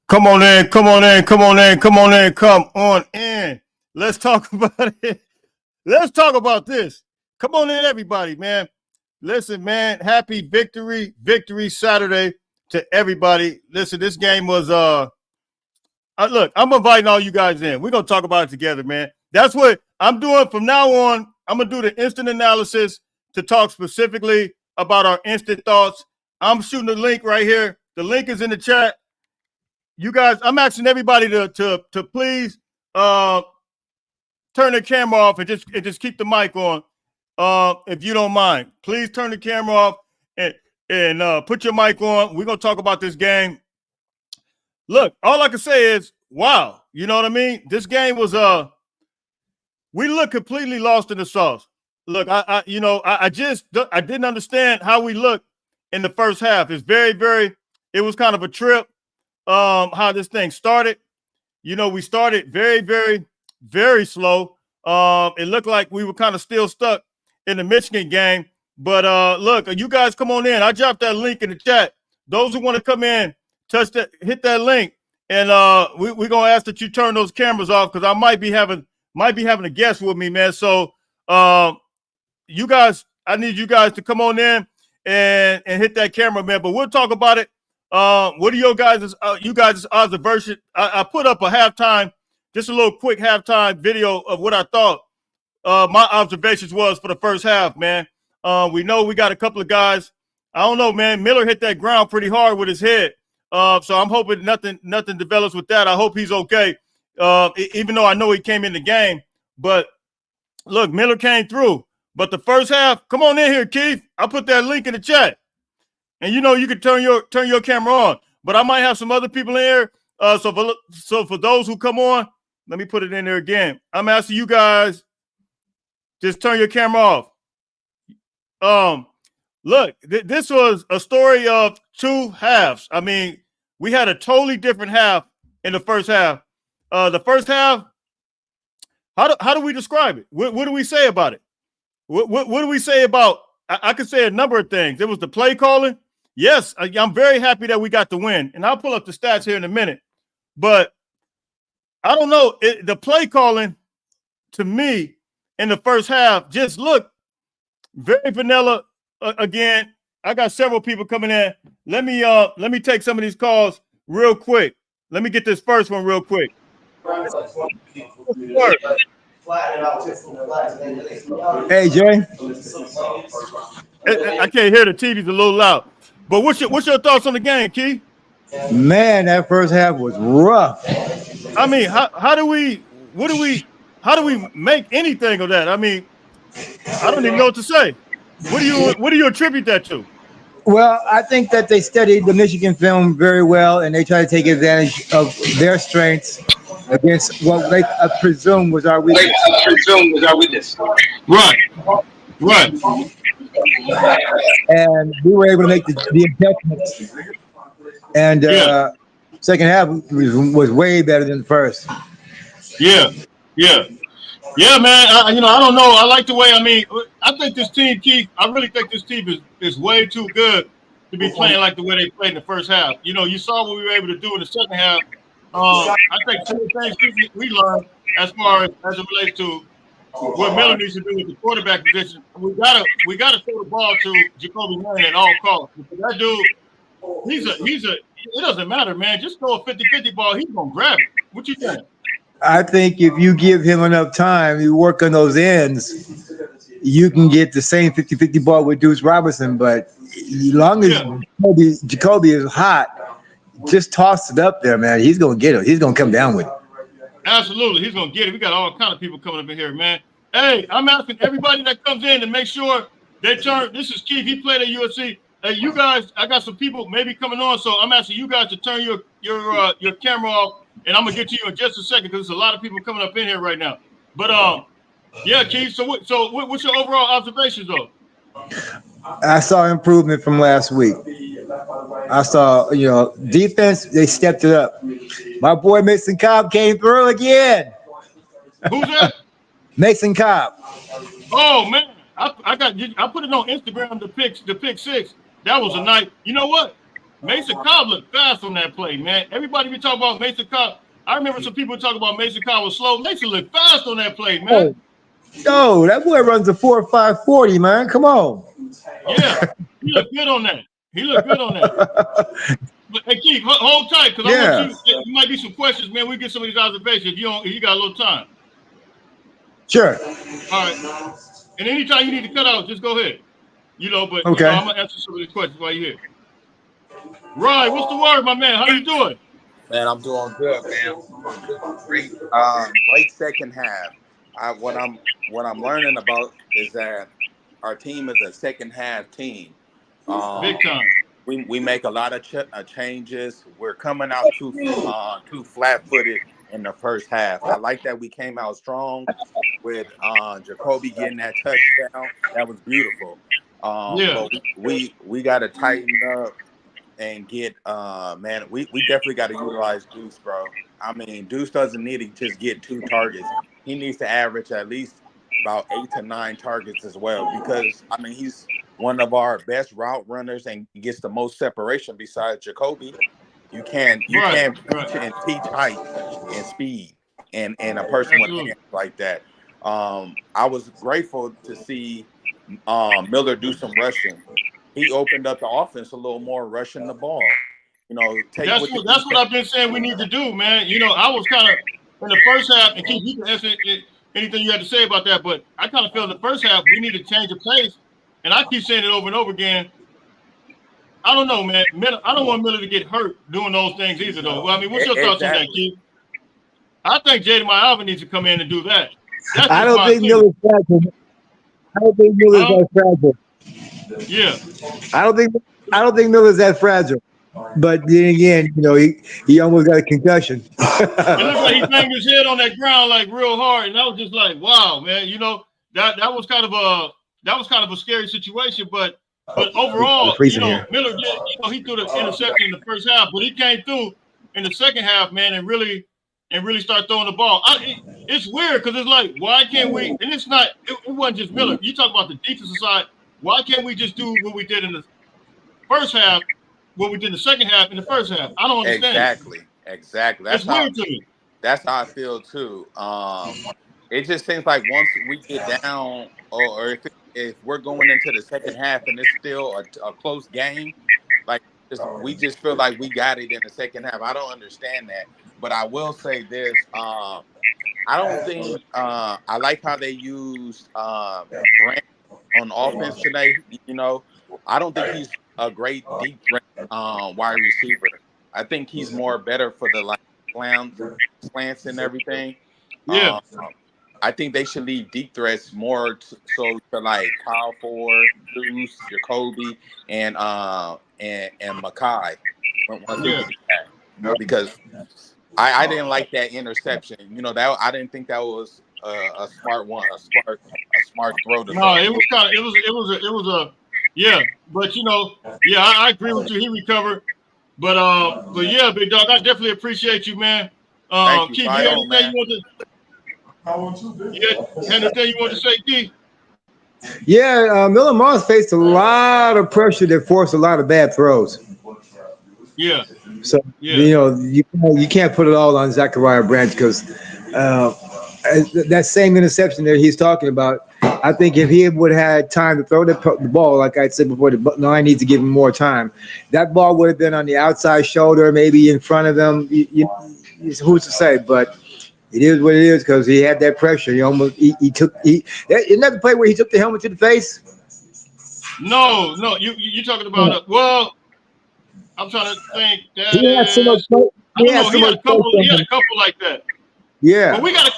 Come on in, come on in, come on in, come on in, come on in. Let's talk about it. Let's talk about this. Come on in, everybody, man. Listen, man, happy victory Saturday to everybody. Listen, this game was look, I'm inviting all you guys in. We're gonna talk about it together, man. That's what I'm doing from now on. I'm gonna do the instant analysis to talk specifically about our instant thoughts. I'm shooting the link right here. The link is in the chat. You guys, I'm asking everybody to please turn the camera off and just keep the mic on. If you don't mind, please turn the camera off and put your mic on. We're gonna talk about this game. Look, all I can say is, wow. You know what I mean? This game was we look completely lost in the sauce. Look, I didn't understand how we looked in the first half. It's it was kind of a trip. How this thing started. You know, we started very slow. It looked like we were kind of still stuck in the Michigan game. But look, you guys come on in. I dropped that link in the chat. Those who want to come in, hit that link, and we're gonna ask that you turn those cameras off because I might be having a guest with me, man. So you guys, I need you guys to come on in and hit that camera, man. But we'll talk about it. What are your guys' observation? I put up a halftime, just a little quick halftime video of what I thought my observations was for the first half, man. We know we got a couple of guys. I don't know, man. Miller hit that ground pretty hard with his head. So I'm hoping nothing develops with that. I hope he's okay. Even though I know he came in the game, but look, Miller came through. But the first half, come on in here, Keith. I put that link in the chat. And you know you can turn your camera on, but I might have some other people in here. So for those who come on, let me put it in there again. I'm asking you guys, just turn your camera off. Look, this was a story of two halves. I mean, we had a totally different half in the first half. The first half, how do we describe it? What do we say about it? What do we say about? I could say a number of things. It was the play calling. Yes, I'm very happy that we got the win, and I'll pull up the stats here in a minute. But I don't know. The play calling, to me, in the first half, just looked very vanilla. Again, I got several people coming in. Let me take some of these calls real quick. Let me get this first one real quick. Hey, Jay. I can't hear the TV's a little loud. But what's your thoughts on the game, Key? Man, that first half was rough. I mean, how do we make anything of that? I mean, I don't even know what to say. What do you attribute that to? Well, I think that they studied the Michigan film very well, and they tried to take advantage of their strengths against what they presume was our weakness. Right. And we were able to make the adjustments. And second half was way better than the first. Yeah, man. I don't know. I like the way. I mean, I think this team, Keith. I really think this team is way too good to be playing like the way they played in the first half. You know, you saw what we were able to do in the second half. I think some of the things we learned as far as it relates to what Miller needs to do with the quarterback position. We gotta throw the ball to Jacoby Lane at all costs. Because that dude, he's a. It doesn't matter, man. Just throw a 50-50 ball. He's gonna grab it. What you think? I think if you give him enough time, you work on those ends, you can get the same 50-50 ball with Deuce Robinson. But as long as Jacoby is hot, just toss it up there, man. He's going to get it. He's going to come down with it. Absolutely. He's going to get it. We got all kind of people coming up in here, man. Hey, I'm asking everybody that comes in to make sure they turn. This is Keith. He played at USC. Hey, you guys, I got some people maybe coming on, so I'm asking you guys to turn your camera off. And I'm gonna get to you in just a second because there's a lot of people coming up in here right now. But yeah, Keith. So what's your overall observations though? I saw improvement from last week. I saw, defense. They stepped it up. My boy Mason Cobb came through again. Who's that? Mason Cobb. Oh man, I put it on Instagram. The pick six. That was a night. You know what? Mason Cobb looked fast on that play, man. Everybody be talking about Mason Cobb. I remember some people talking about Mason Cobb was slow. Mason looked fast on that play, man. No, that boy runs a 4.5 40, man. Come on. Yeah, he looked good on that. He looked good on that. But hey, Keith, hold tight because I want you. There might be some questions, man. We get some of these observations. If you got a little time. Sure. All right. And anytime you need to cut out, just go ahead. But Okay. I'm gonna answer some of these questions while you're here. Right, what's the word, my man? How you doing? Man, I'm doing good, man. Great, great second half. What I'm learning about is that our team is a second half team. Big time. We make a lot of changes. We're coming out too flat-footed in the first half. I like that we came out strong with Jacoby getting that touchdown. That was beautiful. But we got to tighten up and get man. We definitely got to utilize Deuce, bro. I mean, Deuce doesn't need to just get 2 targets. He needs to average at least about 8 to 9 targets as well, because I mean he's one of our best route runners and gets the most separation besides Jacoby. You can't teach height and speed and a person with hands like that. I was grateful to see Miller do some rushing. He opened up the offense a little more, rushing the ball. That's what I've been saying we need to do, man. I was kind of in the first half, and Keith, you can answer anything you had to say about that, but I kind of feel in the first half we need to change the pace, and I keep saying it over and over again. I don't know, man. I don't want Miller to get hurt doing those things either, though. Well, I mean, what's your thoughts on that, Keith? I think Jaden Alvin needs to come in and do that. I don't think Miller's fragile. I don't think Miller's that fragile. Yeah. I don't think Miller's that fragile. But then again, he almost got a concussion. It looked like he banged his head on that ground like real hard, and I was just like, wow, man. That was kind of a scary situation, but overall, Miller did, he threw the interception in the first half, but he came through in the second half, man, and really start throwing the ball. It's weird because it's like, why can't we? And it's not. It wasn't just Miller. You talk about the defensive side. Why can't we just do what we did in the first half? What we did in the second half in the first half? I don't understand. Exactly. That's weird to me. That's how I feel too. It just seems like once we get down, or if we're going into the second half and it's still a close game, like we just feel like we got it in the second half. I don't understand that, but I will say this: I don't think I like how they used Grant on offense today. I don't think he's a great deep threat wide receiver. I think he's more better for the slants and everything. Yeah. I think they should leave deep threats more so to like Kyle Ford, Deuce, Jacoby, and Makai. Because I didn't like that interception. That I didn't think that was a smart one, a smart throw. No, it was a yeah, but I agree with you. He recovered, but yeah, big dog, I definitely appreciate you, man. Thank you. Keith, you have anything you want to say, Keith? Yeah, Miller Moss faced a lot of pressure that forced a lot of bad throws. Yeah. So you can't put it all on Zachariah Branch because that same interception that he's talking about. I think if he would have had time to throw the ball, like I said before, the line needs to give him more time. That ball would have been on the outside shoulder, maybe in front of him. Who's to say? But it is what it is because he had that pressure. Isn't that the play where he took the helmet to the face? No, you're talking about well, I'm trying to think. He had a couple like that. Yeah, but we got to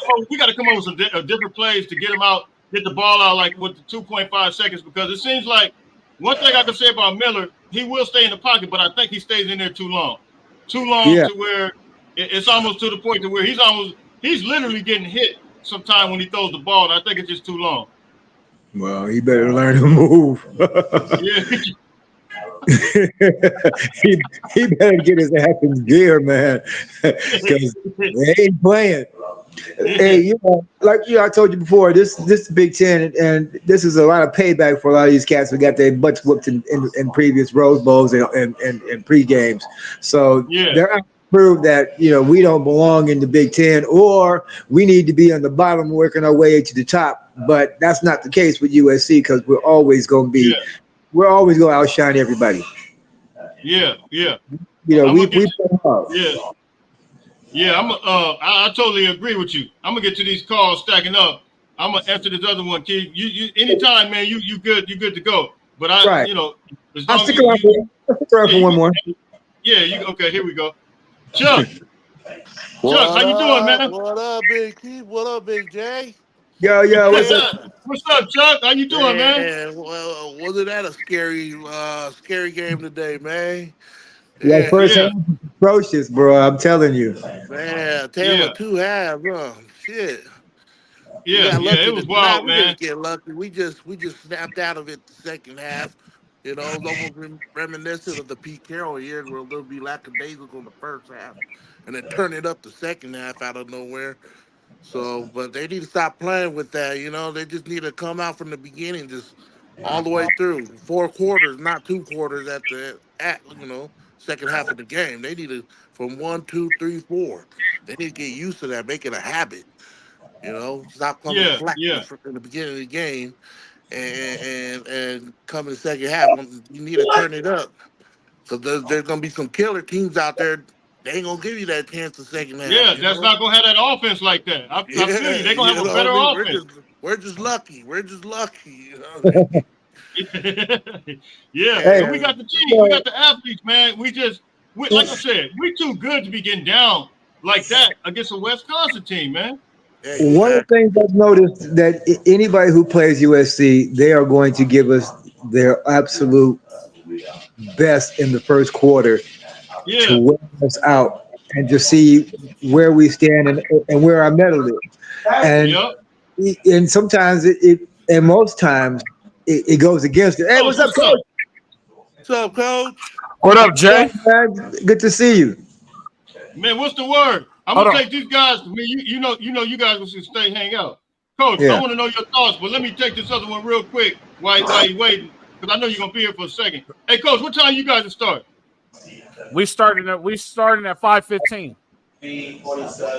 come up with some different plays to get him out, get the ball out like with the 2.5 seconds, because it seems like one thing I can say about Miller, he will stay in the pocket, but I think he stays in there too long to where it's almost to the point to where he's literally getting hit sometime when he throws the ball, and I think it's just too long. Well, he better learn to move. he better get his ass in gear, man, because they ain't playing. Hey, I told you before, this is Big Ten, and this is a lot of payback for a lot of these cats who got their butts whooped in previous Rose Bowls and pre games. So Yeah. they're out to prove that we don't belong in the Big Ten, or we need to be on the bottom, working our way to the top. But that's not the case with USC because we're always going to outshine everybody. Yeah. We get play hard. Yeah, I totally agree with you. I'm gonna get to these calls stacking up. I'm gonna answer this other one, kid. You anytime, man. You good to go. But Right. As I'll long stick as around for one more. Yeah, okay. Here we go. Chuck, What how you doing, man? What up, Big Keith? What up, Big J? Yo, what's up? What's up, Chuck? How you doing, man? Well, wasn't that a scary game today, man? Yeah, first Yeah. half was atrocious, bro. I'm telling you. Man, tale of two halves, huh? Shit. We Yeah, got lucky. it was wild, We man. didn't get lucky. We just snapped out of it the second half. It was almost reminiscent of the Pete Carroll years where they'll be lackadaisical in the first half and then turn it up the second half out of nowhere. So, but they need to stop playing with that. They just need to come out from the beginning, just all the way through 4 quarters, not 2 quarters at second half of the game. They need to from 1, 2, 3, 4. They need to get used to that, make it a habit. Stop coming flat Yeah. in the beginning of the game and come in the second half. You need to turn it up. So there's gonna be some killer teams out there. They ain't gonna give you that chance the second half. Yeah, that's not gonna have that offense like that. I feel you. They're gonna have a better offense. We're just lucky. We're just lucky. Yeah, Hey. and we got the team. We got the athletes, man. Like I said, we too good to be getting down like that against a Wisconsin team, man. One of the things I've noticed that anybody who plays USC, they are going to give us their absolute best in the first quarter to wear us out and just see where we stand and where our medal is. And sometimes and most times it goes against it. Hey, what's up, Coach? What's up, Coach? What up, Jay? Good to see you. Man, what's the word? I'm gonna take these guys. I mean, you guys will stay hang out. Coach, I want to know your thoughts, but let me take this other one real quick while you waiting, because I know you're gonna be here for a second. Hey, Coach, what time you guys are starting? We starting at 5:15.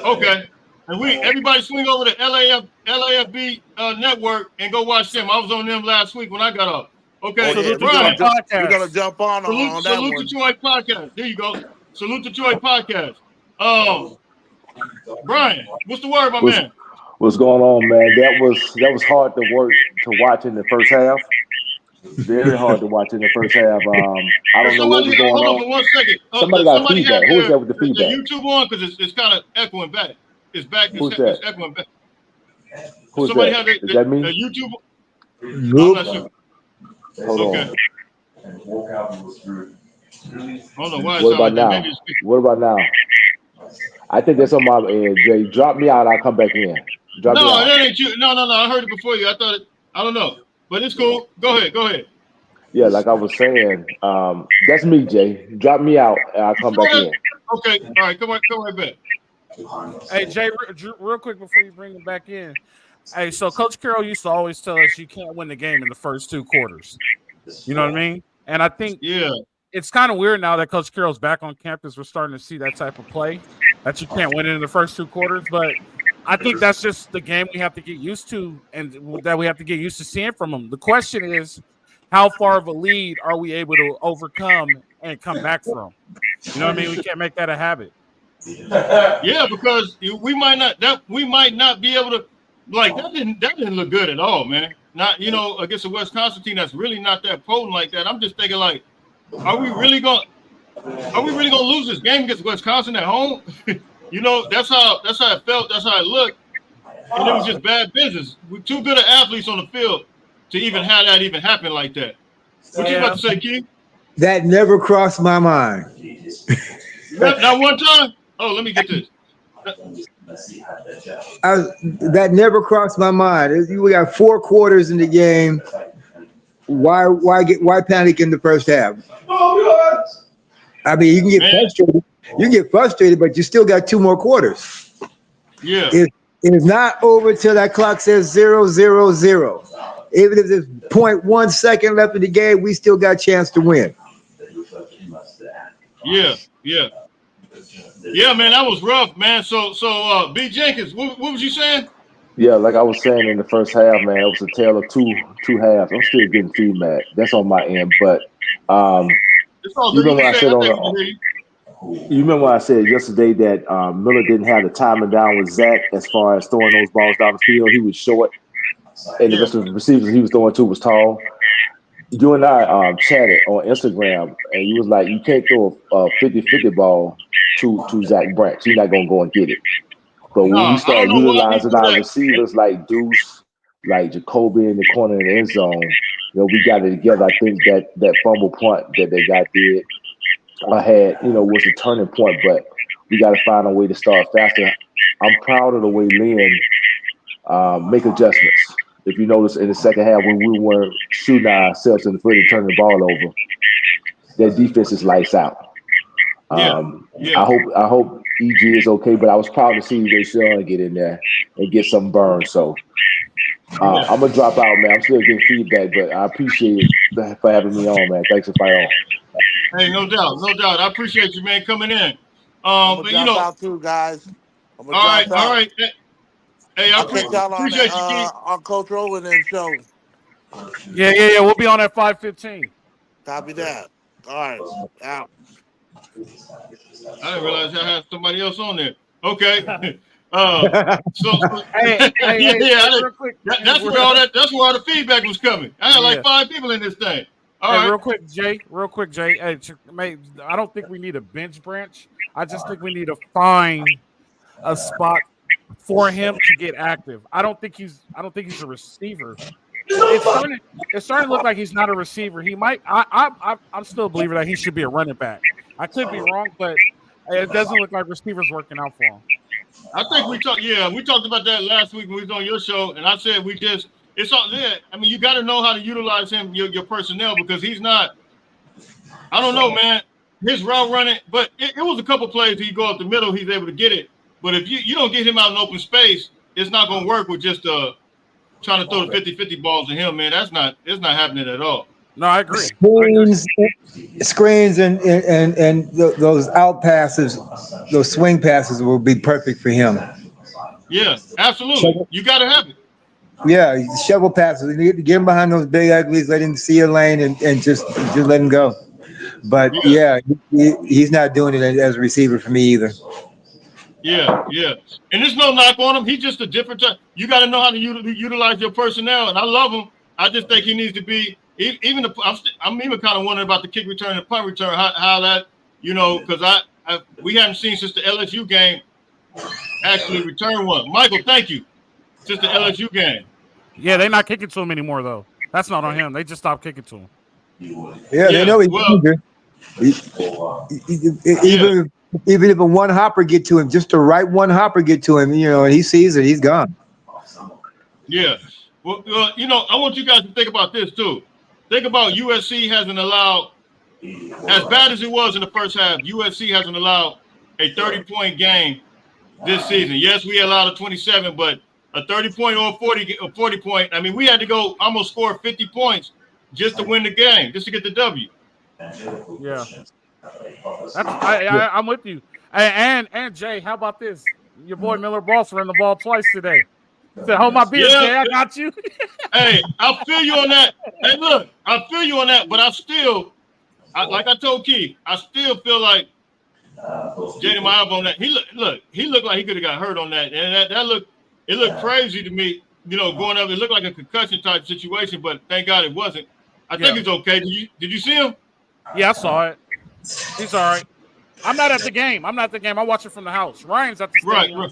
Okay. And everybody swing over to LAFB network and go watch them. I was on them last week when I got up. Okay. We're gonna jump on that one. Salute to Troy podcast. There you go. Salute to Troy podcast. Brian, what's the word, my man? What's going on, man? That was hard to watch in the first half. Very hard to watch in the first half. I don't know what was going on. Hold on for 1 second. Somebody got feedback. Who is that with the feedback? The YouTube on because it's kind of echoing back. It's back. Who's that? It's echoing back. Who's Somebody that? has Is that me? YouTube. Nope. I'm not sure. Hold on. Okay. Hold on. What about now? What about now? I think that's on my end, Jay. Drop me out. I'll come back in. Drop me out. That ain't you. No. I heard it before you. I don't know. But it's cool. Go ahead. Yeah, like I was saying, that's me, Jay. Drop me out and I'll come back in. Okay. All right. Come right back. Hey, Jay, real quick before you bring him back in. Hey, so Coach Carroll used to always tell us you can't win the game in the first 2 quarters. You know what I mean? And I think it's kind of weird now that Coach Carroll's back on campus. We're starting to see that type of play that you can't win it in the first 2 quarters. But I think that's just the game we have to get used to and that we have to get used to seeing from him. The question is, how far of a lead are we able to overcome and come back from? You know what I mean? We can't make that a habit. Yeah, because we might not be able to, like, that didn't look good at all, man. Not against a Wisconsin team that's really not that potent like that. I'm just thinking, like, are we really gonna lose this game against Wisconsin at home? That's how it felt. That's how it looked, and it was just bad business. We're too good of athletes on the field to even have that even happen like that. What you about to say, Keith? That never crossed my mind. Not one time. Oh, let me get this. That never crossed my mind. We got 4 quarters in the game. Why panic in the first half? I mean, you can get frustrated. You can get frustrated, but you still got 2 more quarters. Yeah. It's not over till that clock says 0-0-0. Even if there's 0.1 second left in the game, we still got a chance to win. Yeah, man, that was rough, man. So, B. Jenkins, what was you saying? Yeah, like I was saying in the first half, man, it was a tale of two halves. I'm still getting feedback. That's on my end, but It's all you good. remember You I can said say, on I think we can hear you. you remember when I said yesterday that Miller didn't have the timing down with Zach as far as throwing those balls down the field. He was short, and the rest of the receivers he was throwing to was tall. You and I chatted on Instagram, and you was like, you can't throw a 50-50 ball to Zach Branch. He's not going to go and get it. But when we I start don't know why he utilizing do our that. receivers like Deuce, like Jacoby in the corner in the end zone, we got it together. I think that fumble punt that they got did was the turning point, but we got to find a way to start faster. I'm proud of the way Lynn make adjustments. If you notice in the second half when we weren't shooting ourselves in the foot and turning the ball over, their defense is lights out. I hope EG is okay, but I was proud to see Rashawn get in there and get some burn. So I'm gonna drop out, man. I'm still getting feedback, but I appreciate it for having me on, man. Thanks for fighting on. Hey, no doubt. I appreciate you, man, coming in. I'm gonna drop out too, guys. I'm gonna drop out. All right. Hey, I I'll catch y'all on appreciate you, Keith. on Coach Rowan and show. Yeah. We'll be on at 5:15. Copy that. All right, out. I didn't realize I had somebody else on there. Okay. Hey, real quick. That's where all the feedback was coming. I had like 5 people in this thing. All right. Real quick, Jay. Hey, I don't think we need a bench Branch. I just think we need to find a spot for him to get active. I don't think he's a receiver. It's starting to look like he's not a receiver. He might. I'm still a believer that he should be a running back. I could be wrong, but it doesn't look like receivers working out for him. I think we talked about that last week when we was on your show, and I said it's all there. I mean, you got to know how to utilize him, your personnel, because he's not. I don't know, man. His route running, but it was a couple plays. He go up the middle, he's able to get it. But if you don't get him out in open space, it's not going to work with just trying to throw the 50-50 balls to him, man. It's not happening at all. No, I agree. Screens and those out passes, those swing passes will be perfect for him. Yeah, absolutely. You got to have it. Yeah, shovel passes. You get him behind those big uglies, let him see a lane, and just let him go. But he's not doing it as a receiver for me either. Yeah. And there's no knock on him. He's just a different type. You got to know how to utilize your personnel, and I love him. I just think he needs to be I'm even kind of wondering about the kick return and punt return, how that, because we haven't seen since the LSU game actually return one. Michael, thank you. Since the LSU game. Yeah, they're not kicking to him anymore, though. That's not on him. They just stopped kicking to him. Yeah, they know he's even if a one hopper get to him, just the right one hopper get to him, and he sees it, he's gone. Yeah. Well, I want you guys to think about this too. Think about USC hasn't allowed, as bad as it was in the first half, USC hasn't allowed a 30-point game this season. Yes, we allowed a 27, but a 30-point or a 40-point. I mean, we had to go almost score 50 points just to win the game, just to get the W. Yeah. I'm with you. And Jay, how about this? Your boy Miller Boss ran the ball twice today. Said, hold my beer, Jay, I got you. Hey, I feel you on that. Hey, look, I feel you on that, but like I told Keith, I still feel like Jaden Miles on that. He looked like he could have got hurt on that. And it looked crazy to me, going up. It looked like a concussion type situation, but thank God it wasn't. I think it's okay. Did you see him? Yeah, I saw it. He's all right. I'm not at the game. I watch it from the house. Ryan's at the stadium. Right.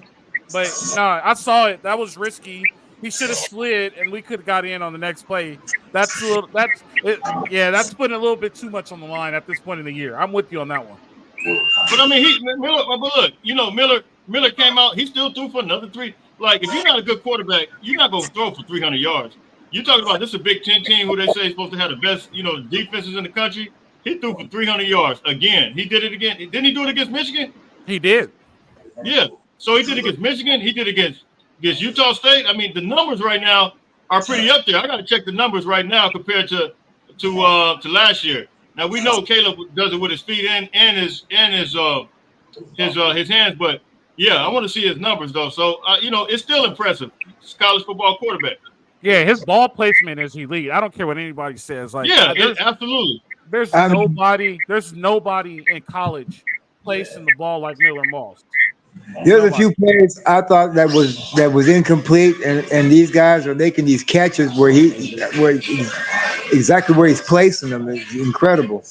But no, I saw it. That was risky. He should have slid, and we could have got in on the next play. That's putting a little bit too much on the line at this point in the year. I'm with you on that one. But I mean, Miller came out. He still threw for another 3. Like, if you're not a good quarterback, you're not going to throw for 300 yards. You're talking about this is a Big Ten team who they say is supposed to have the best, defenses in the country. He threw for 300 yards again. He did it again. Didn't he do it against Michigan? He did. Yeah. So he did it against Michigan. He did it against against Utah State. I mean, the numbers right now are pretty up there. I got to check the numbers right now compared to last year. Now we know Caleb does it with his feet and his hands, but yeah, I want to see his numbers though. So it's still impressive. It's college football quarterback. Yeah, his ball placement is elite. I don't care what anybody says. Like, absolutely. There's nobody in college placing the ball like Miller Moss. There's a few plays I thought that was incomplete, and these guys are making these catches where exactly where he's placing them is incredible.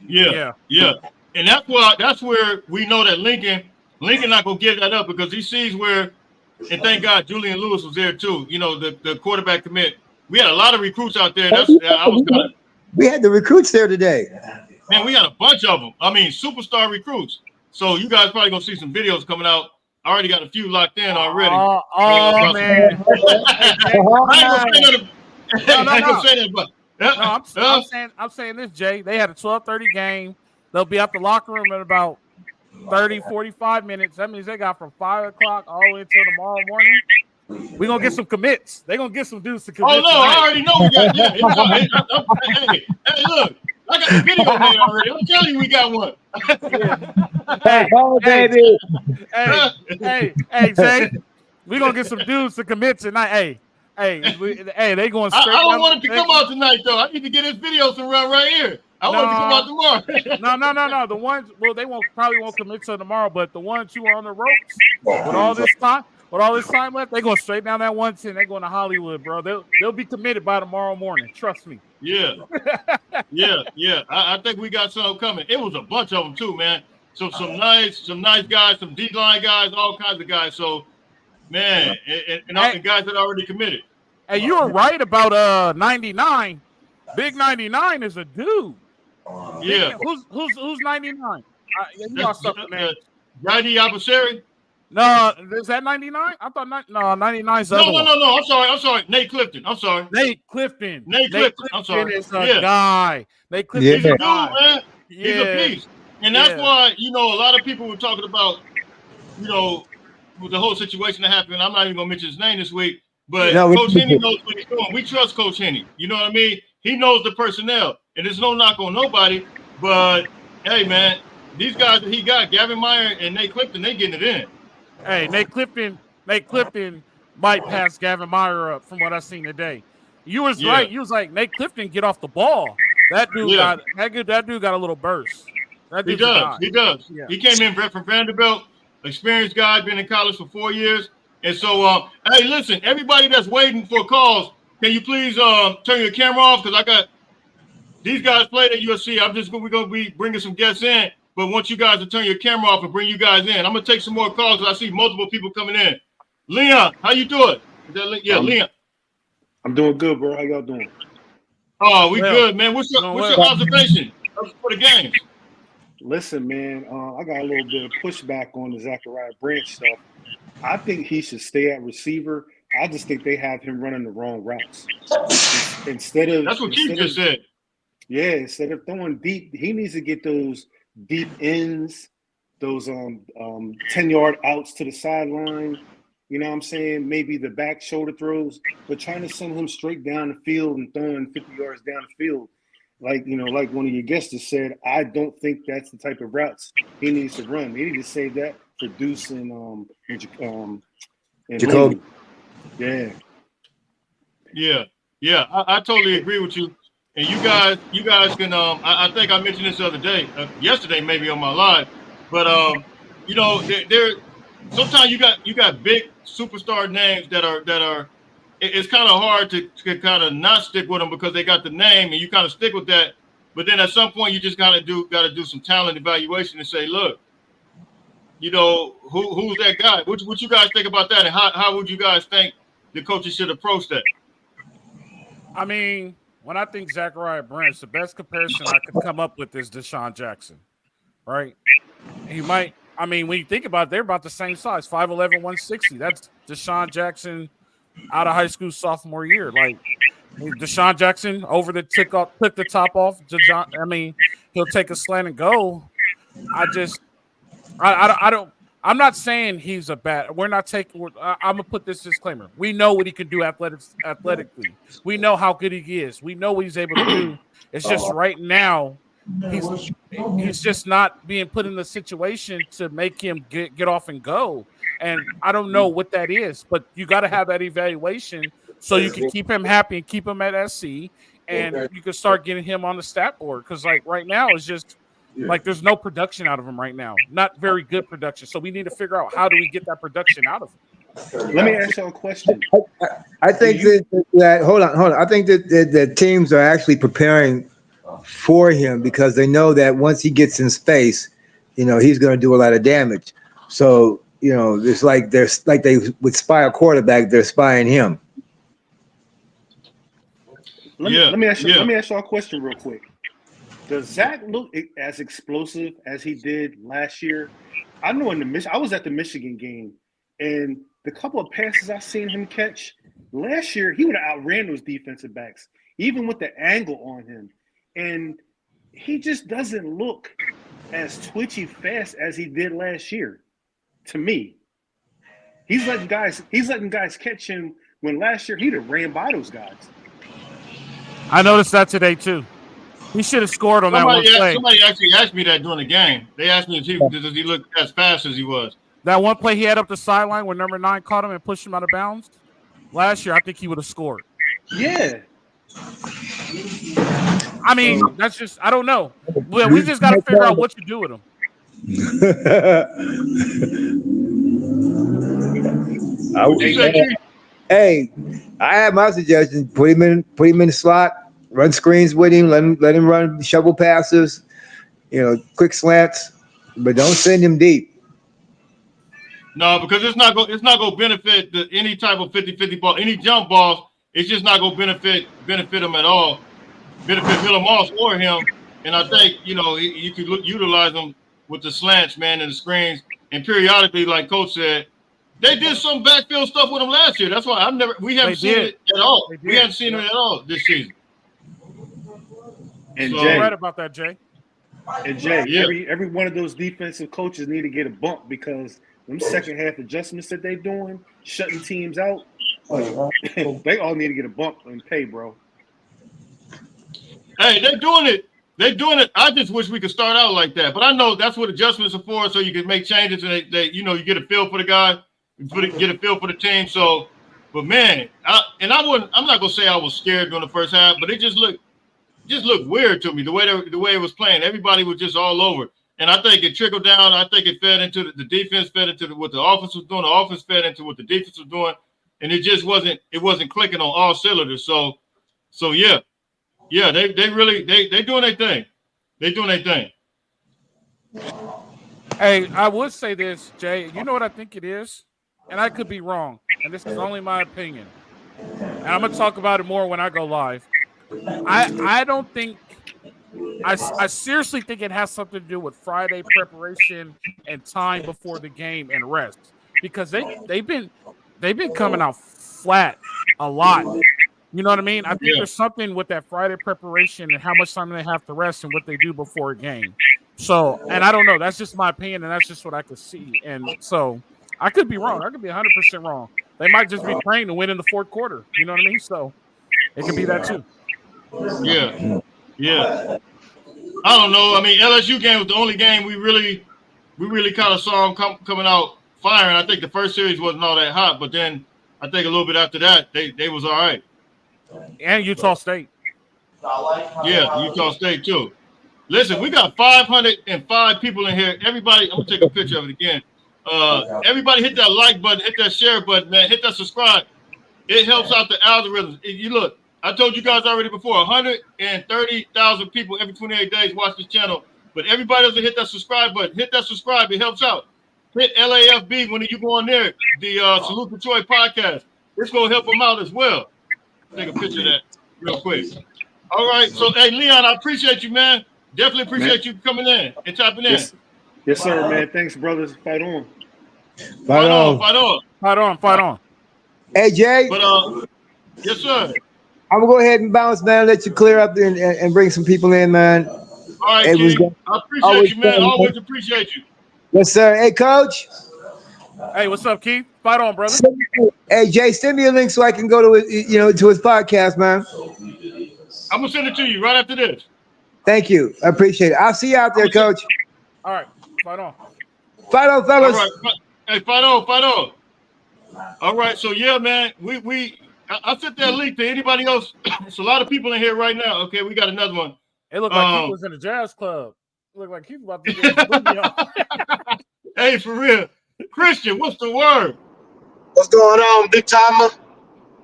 Yeah. And that's where we know that Lincoln not gonna give that up because he sees where, and thank God Julian Lewis was there too. The quarterback commit. We had a lot of recruits out there. We had the recruits there today. Man, we had a bunch of them. I mean, superstar recruits. So you guys probably gonna see some videos coming out. I already got a few locked in already. Man! I'm saying this, Jay. They had a 12:30 game. They'll be out the locker room in about 30, 45 minutes. That means they got from 5 o'clock all the way until tomorrow morning. We're going to get some commits. They're going to get some dudes to commit. Oh, no, I already know we got hey, look. I got the video made already. I'm telling you we got one. Hey, Jay. We're going to get some dudes to commit tonight. Hey, they going straight. I don't want it to come out tonight, though. I need to get his video some run right here. I want it to come out tomorrow. No. The ones, well, they probably won't commit till tomorrow, but the ones who are on the ropes with all this time left, they're going straight down that 110. They're going to Hollywood, bro. They'll be committed by tomorrow morning. Trust me. Yeah. I think we got some coming. It was a bunch of them too, man. So some nice guys, some D-line guys, all kinds of guys. So, man, and guys that already committed. Hey, you were right about 99. Big 99 is a dude. Yeah. Who's 99? You got something, man. Grady Abasari? No, is that 99? I thought 99's No. I'm sorry. Nate Clifton. I'm sorry. Nate Clifton. I'm sorry. Is a guy. Nate Clifton's He's a a guy. dude, man. He's a piece. And that's why, a lot of people were talking about, with the whole situation that happened. I'm not even going to mention his name this week, but Coach Henny knows what he's doing. We trust Coach Henny. You know what I mean? He knows the personnel. And there's no knock on nobody, but, hey, man, these guys that he got, Gavin Meyer and Nate Clifton, they getting it in. Hey, Nate Clifton might pass Gavin Meyer up from what I seen today. You was right. You was like, Nate Clifton get off the ball. That dude got a little burst. He does. Yeah. He came in from Vanderbilt, experienced guy, been in college for 4 years. And so, hey, listen, everybody that's waiting for calls, can you please turn your camera off? Because I got these guys played at USC. We're going to be bringing some guests in. But I want you guys to turn your camera off and bring you guys in. I'm going to take some more calls because I see multiple people coming in. Leon, how you doing? Leon. I'm doing good, bro. How y'all doing? Oh, we good, man. What's your observation for the games? Listen, man, I got a little bit of pushback on the Zachariah Branch stuff. I think he should stay at receiver. I just think they have him running the wrong routes. That's what Keith just said. Yeah, instead of throwing deep, he needs to get those deep ends, those 10-yard outs to the sideline. You know what I'm saying? Maybe the back shoulder throws, but trying to send him straight down the field and throwing 50 yards down the field. Like one of your guests just said, I don't think that's the type of routes he needs to run. He needs to save that for Deuce and Jacoby. Yeah. I totally agree with you. And you guys can. I think I mentioned this the other day, yesterday maybe on my live, but there. Sometimes you got big superstar names that are. It's kind of hard to kind of not stick with them because they got the name and you kind of stick with that. But then at some point you just got to do some talent evaluation and say, look, who's that guy? What you guys think about that, and how would you guys think the coaches should approach that? I mean, when I think Zachariah Branch, the best comparison I could come up with is Deshaun Jackson, right? He might. I mean, when you think about it, they're about the same size, 5'11", 160. That's Deshaun Jackson out of high school sophomore year. Like Deshaun Jackson took the top off. He'll take a slant and go. I I'm not saying he's a bad. We're not taking. I'm gonna put this disclaimer. We know what he can do athletically. We know how good he is. We know what he's able to do. It's just right now, he's just not being put in the situation to make him get off and go. And I don't know what that is, but you got to have that evaluation so you can keep him happy and keep him at SC, and you can start getting him on the stat board. Because like right now, it's just. Like there's no production out of him right now. Not very good production. So we need to figure out how do we get that production out of him. Let me ask you a question. I think that hold on. I think that the teams are actually preparing for him because they know that once he gets in space, he's going to do a lot of damage. So it's like they would spy a quarterback, they're spying him. Let me ask you a question real quick. Does Zach look as explosive as he did last year? I know I was at the Michigan game, and the couple of passes I seen him catch last year, he would have outran those defensive backs, even with the angle on him. And he just doesn't look as twitchy fast as he did last year. To me, he's letting guys catch him when last year he'd have ran by those guys. I noticed that today too. He should have scored on that one play. Somebody actually asked me that during the game. They asked me does he look as fast as he was. That one play he had up the sideline when number 9 caught him and pushed him out of bounds. Last year, I think he would have scored. Yeah. I mean, that's just, I don't know. We just got to figure out what to do with him. Hey, I have my suggestion. Put him in the slot. Run screens with him. Let him run shovel passes. Quick slants, but don't send him deep. No, because it's not going to benefit any type of 50-50 ball, any jump balls. It's just not going to benefit him at all. Benefit Miller Moss or him, and I think you could utilize them with the slants, man, and the screens, and periodically, like Coach said, they did some backfield stuff with him last year. That's why we haven't seen it at all. We haven't seen it at all this season. And Jay, you're right about that, Jay. And Jay, every one of those defensive coaches need to get a bump because them second half adjustments that they're doing, shutting teams out, they all need to get a bump and pay, bro. Hey, they're doing it. They're doing it. I just wish we could start out like that. But I know that's what adjustments are for, so you can make changes and you get a feel for the guy, get a feel for the team. So, but man, I'm not gonna say I was scared during the first half, but it just looked weird to me the way it was playing. Everybody was just all over, and I think it trickled down. I think it fed into the defense, fed into what the offense was doing. The offense fed into what the defense was doing, and it just wasn't clicking on all cylinders. So yeah, they doing their thing. They doing their thing. Hey, I would say this, Jay. You know what I think it is, and I could be wrong, and this is only my opinion. And I'm gonna talk about it more when I go live. I don't think I seriously think it has something to do with Friday preparation and time before the game and rest because they've been coming out flat a lot. You know what I mean? I think there's something with that Friday preparation and how much time they have to rest and what they do before a game. So, and I don't know. That's just my opinion, and that's just what I could see. And so, I could be wrong. I could be 100% wrong. They might just be praying to win in the fourth quarter. You know what I mean? So, it could be that too. Yeah. I don't know. I mean, LSU game was the only game we really kind of saw them coming out firing. I think the first series wasn't all that hot, but then I think a little bit after that, they was all right. And Utah State. Yeah, Utah State too. Listen, we got 505 people in here. Everybody, I'm gonna take a picture of it again. Everybody hit that like button, hit that share button, man. Hit that subscribe. It helps out the algorithms. You look, I told you guys already before, 130,000 people every 28 days watch this channel. But everybody doesn't hit that subscribe button. Hit that subscribe. It helps out. Hit LAFB when you go on there, the Salute Detroit podcast. It's going to help them out as well. Take a picture of that real quick. All right. So, hey, Leon, I appreciate you, man. Definitely appreciate you coming in and tapping in. Yes, sir, man. Thanks, brothers. Fight on. Fight on. Fight on. Hey, Jay. But, yes, sir. I'm going to go ahead and bounce, man. Let you clear up and bring some people in, man. All right, King. I appreciate you, man. Always appreciate you. Yes, sir. Hey, Coach. Hey, what's up, Keith? Fight on, brother. Hey, Jay, send me a link so I can go to his, to his podcast, man. I'm gonna send it to you right after this. Thank you. I appreciate it. I'll see you out there, Coach. All right, fight on. Fight on, fellas. All right. Hey, fight on. All right, so yeah, man, I sent that link to anybody else. There's a lot of people in here right now. Okay, we got another one. It looked like he was in a jazz club. It looked like he was about to get his booty on. Hey, for real. Christian, what's the word? What's going on, big timer?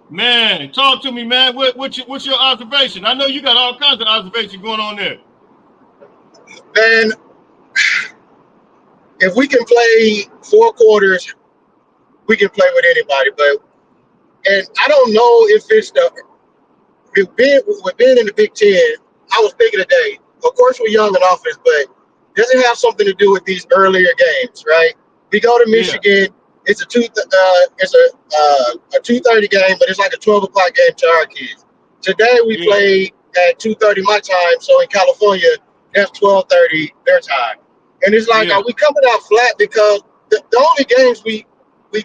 Man, talk to me, man. What's your observation? I know you got all kinds of observations going on there. Man, if we can play 4 quarters, we can play with anybody. And I don't know if it's with being in the Big Ten. I was thinking today, of course we're young in offense, but does it have something to do with these earlier games, right? We go to Michigan. It's a 2:30 game, but it's like a 12 o'clock game to our kids. Today we played at 2:30 my time, so in California that's 12:30 their time. And it's like, are we coming out flat? Because the only games we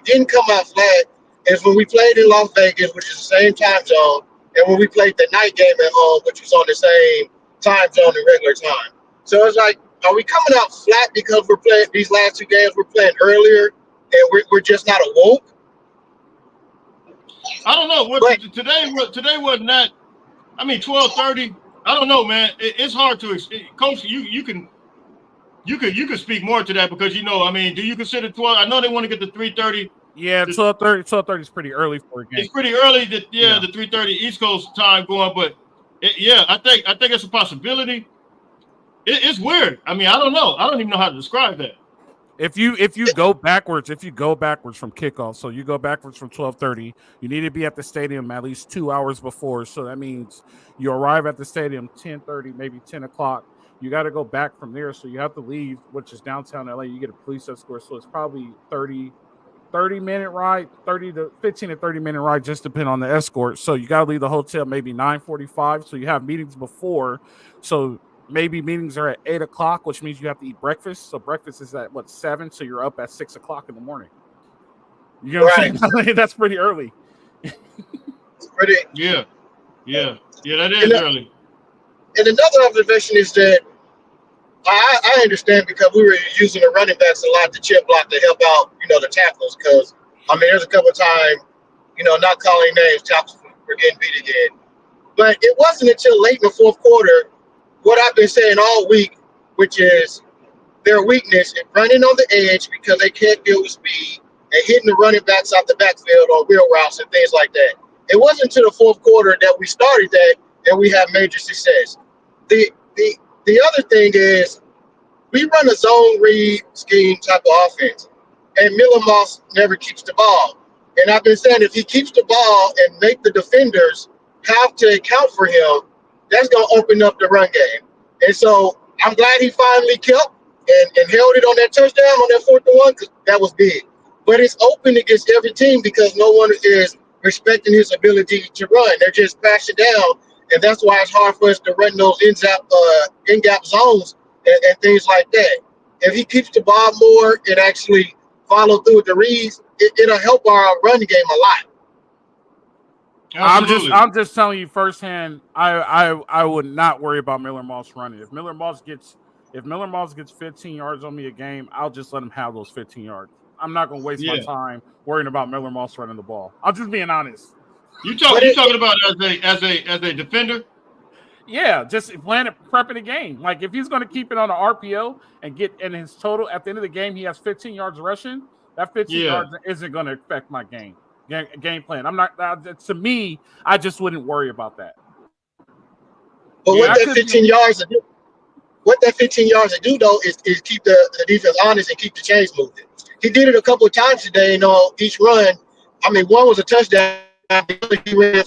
didn't come out flat is when we played in Las Vegas, which is the same time zone, and when we played the night game at home, which was on the same time zone in regular time. So it's like, are we coming out flat because we're playing these last 2 games? We're playing earlier, and we're just not awoke. I don't know. Today was not. I mean, 12:30. I don't know, man. It's hard to. Coach, you can speak more to that because I mean, do you consider 12? I know they want to get to 3:30. Yeah, 12:30 is pretty early for a game. It's pretty early. The 3:30 East Coast time going, but I think it's a possibility. It's weird. I mean, I don't know. I don't even know how to describe that. If you go backwards from kickoff, so you go backwards from 12:30, you need to be at the stadium at least 2 hours before. So that means you arrive at the stadium 10:30, maybe 10 o'clock. You got to go back from there. So you have to leave, which is downtown LA. You get a police escort. So it's probably 30-minute ride, 15 to 30-minute ride, just depending on the escort. So you got to leave the hotel maybe 9:45. So you have meetings before. So maybe meetings are at 8 o'clock, which means you have to eat breakfast. So breakfast is at 7? So you're up at 6 o'clock in the morning. You know what I'm saying? That's pretty early. Yeah, that is early. And another observation is that I understand because we were using the running backs a lot to chip block to help out, the tackles. Because I mean, there's a couple of times, not calling names, tackles were getting beat again. But it wasn't until late in the 4th quarter. What I've been saying all week, which is their weakness in running on the edge because they can't deal with speed and hitting the running backs out the backfield on wheel routes and things like that. It wasn't until the 4th quarter that we started that and we have major success. The other thing is we run a zone read scheme type of offense, and Miller Moss never keeps the ball. And I've been saying if he keeps the ball and make the defenders have to account for him, that's going to open up the run game. And so I'm glad he finally kept and held it on that touchdown on that 4th and 1 because that was big. But it's open against every team because no one is respecting his ability to run. They're just passing down, and that's why it's hard for us to run those in-gap zones and things like that. If he keeps the ball more and actually follow through with the reads, it'll help our running game a lot. Absolutely. I'm just telling you firsthand. I would not worry about Miller Moss running. If Miller Moss gets 15 yards on me a game, I'll just let him have those 15 yards. I'm not going to waste my time worrying about Miller Moss running the ball. I'm just being honest. You talking about as a defender? Yeah, just prepping the game. Like if he's going to keep it on the RPO and get in his total at the end of the game, he has 15 yards rushing. That 15 yards isn't going to affect my game plan. I'm not. To me, I just wouldn't worry about that. But what that 15 yards will do though is keep the defense honest and keep the chains moving. He did it a couple of times today, each run. I mean, one was a touchdown. He ran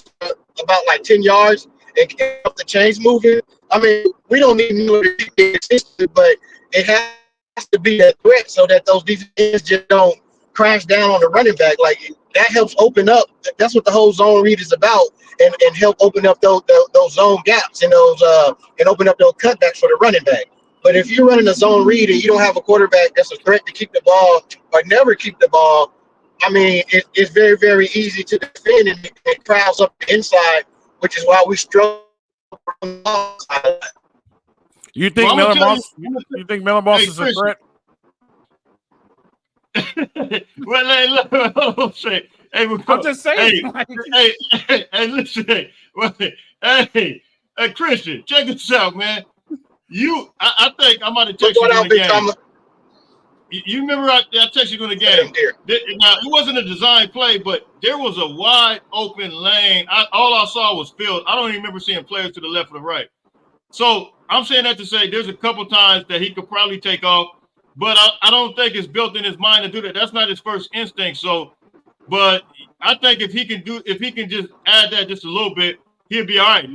about 10 yards and kept the chains moving. I mean, we don't need Miller to be consistent, but it has to be a threat so that those defenses just don't crash down on the running back. Like that helps open up. That's what the whole zone read is about, and help open up those zone gaps and those and open up those cutbacks for the running back. But if you're running a zone read and you don't have a quarterback that's a threat to keep the ball or never keep the ball, I mean, it's very, very easy to defend, and it crowds up the inside, which is why we struggle. You think Well, Miller Moss? You think Miller Moss is a threat? Well, hey, look, hold on a second. Hey, I'm just saying. Hey, listen. Hey, Christian, check this out, man. I think I might have texted you in the game. You remember I texted you in the game. Now, it wasn't a design play, but there was a wide open lane. All I saw was field. I don't even remember seeing players to the left or the right. So I'm saying that to say there's a couple times that he could probably take off, but I don't think it's built in his mind to do that. That's not his first instinct. So, but I think if he can just add that just a little bit, he'll be all right.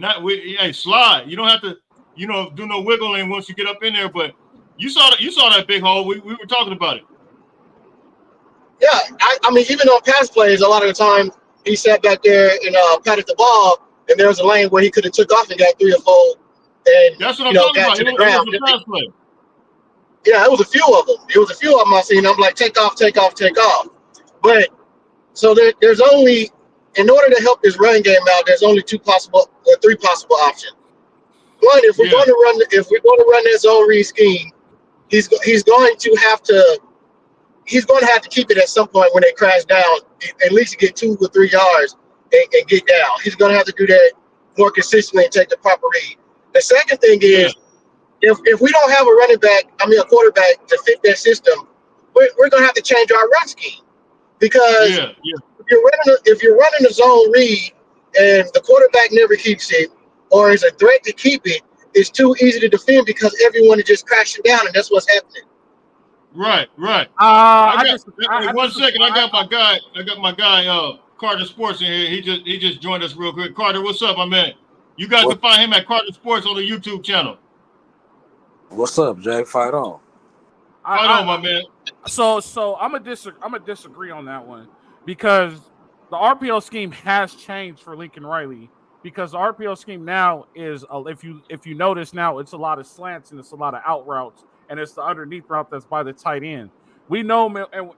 Hey, slide. You don't have to, do no wiggling once you get up in there. But you saw that big hole. We were talking about it. Yeah, I mean, even on pass plays, a lot of the time he sat back there and patted the ball, and there was a lane where he could have took off and got 3 or 4. And that's what I'm talking about. To the ground. It was a pass play. Yeah, it was a few of them. I seen. I'm like, take off. But so there's only, in order to help this running game out, there's only 3 possible options. One, if we're going to run that zone read scheme, he's going to have to keep it at some point when they crash down, at least get 2 or 3 yards and get down. He's going to have to do that more consistently and take the proper read. The second thing is, if we don't have a quarterback to fit that system, we're going to have to change our run scheme, because if you're running a zone read and the quarterback never keeps it or is a threat to keep it, it's too easy to defend because everyone is just crashing down, and that's what's happening. Right. One second. I got my guy, Carter Sports in here. He just joined us real quick. Carter, what's up, my man? You guys can find him at Carter Sports on the YouTube channel. What's up, Jay? Fight on. Fight on, my man. So I'm gonna disagree on that one, because the RPO scheme has changed for Lincoln Riley, because the RPO scheme now is, if you notice now, it's a lot of slants and it's a lot of out routes, and it's the underneath route that's by the tight end. We know,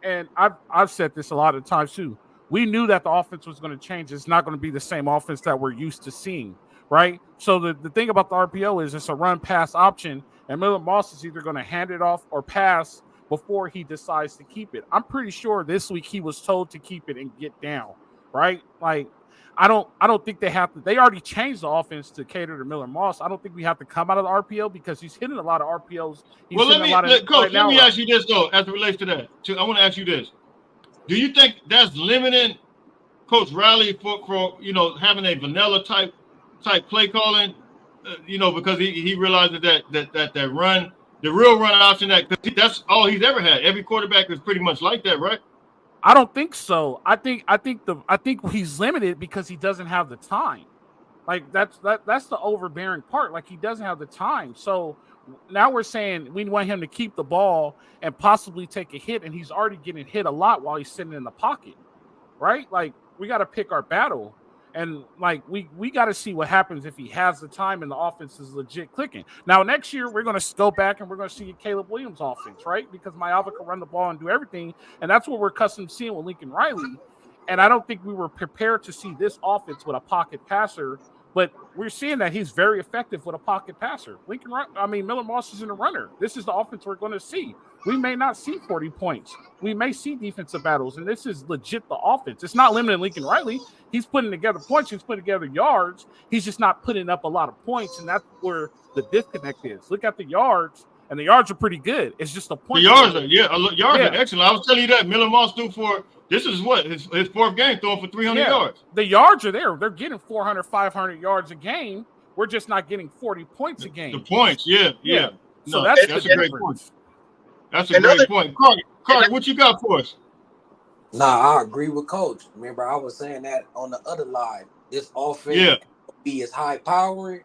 and I've said this a lot of times too. We knew that the offense was going to change. It's not going to be the same offense that we're used to seeing, right? So the thing about the RPO is it's a run-pass option, and Miller Moss is either going to hand it off or pass before he decides to keep it. I'm pretty sure this week he was told to keep it and get down, right? Like, I don't think they have to. They already changed the offense to cater to Miller Moss. I don't think we have to come out of the RPO, because he's hitting a lot of RPOs. Let me ask you this though, as it relates to that. I want to ask you this: do you think that's limiting Coach Riley for having a vanilla type play calling? Because he realizes that run, the real run option, that's all he's ever had. Every quarterback is pretty much like that, right? I don't think so. I think he's limited because he doesn't have the time. Like that's the overbearing part. Like, he doesn't have the time. So now we're saying we want him to keep the ball and possibly take a hit, and he's already getting hit a lot while he's sitting in the pocket, right? Like, we got to pick our battle. And like we got to see what happens if he has the time and the offense is legit clicking. Now next year we're going to go back and we're going to see a Caleb Williams offense, right? Because Mailata can run the ball and do everything, and that's what we're accustomed to seeing with Lincoln Riley. And I don't think we were prepared to see this offense with a pocket passer, but we're seeing that he's very effective with a pocket passer. Miller Moss is in a runner. This is the offense we're going to see. We may not see 40 points. We may see defensive battles, and this is legit the offense. It's not limiting Lincoln Riley. He's putting together points. He's putting together yards. He's just not putting up a lot of points, and that's where the disconnect is. Look at the yards, and the yards are pretty good. It's just a point. The yards are excellent. I was telling you that Miller Moss threw for, this is what, his 4th game throwing for 300 yards. The yards are there. They're getting 400, 500 yards a game. We're just not getting 40 points a game. The points, yeah. So no, that's a great point. That's a great point. Carter, what you got for us? Nah, I agree with Coach. Remember, I was saying that on the other line. This offense be as high powering,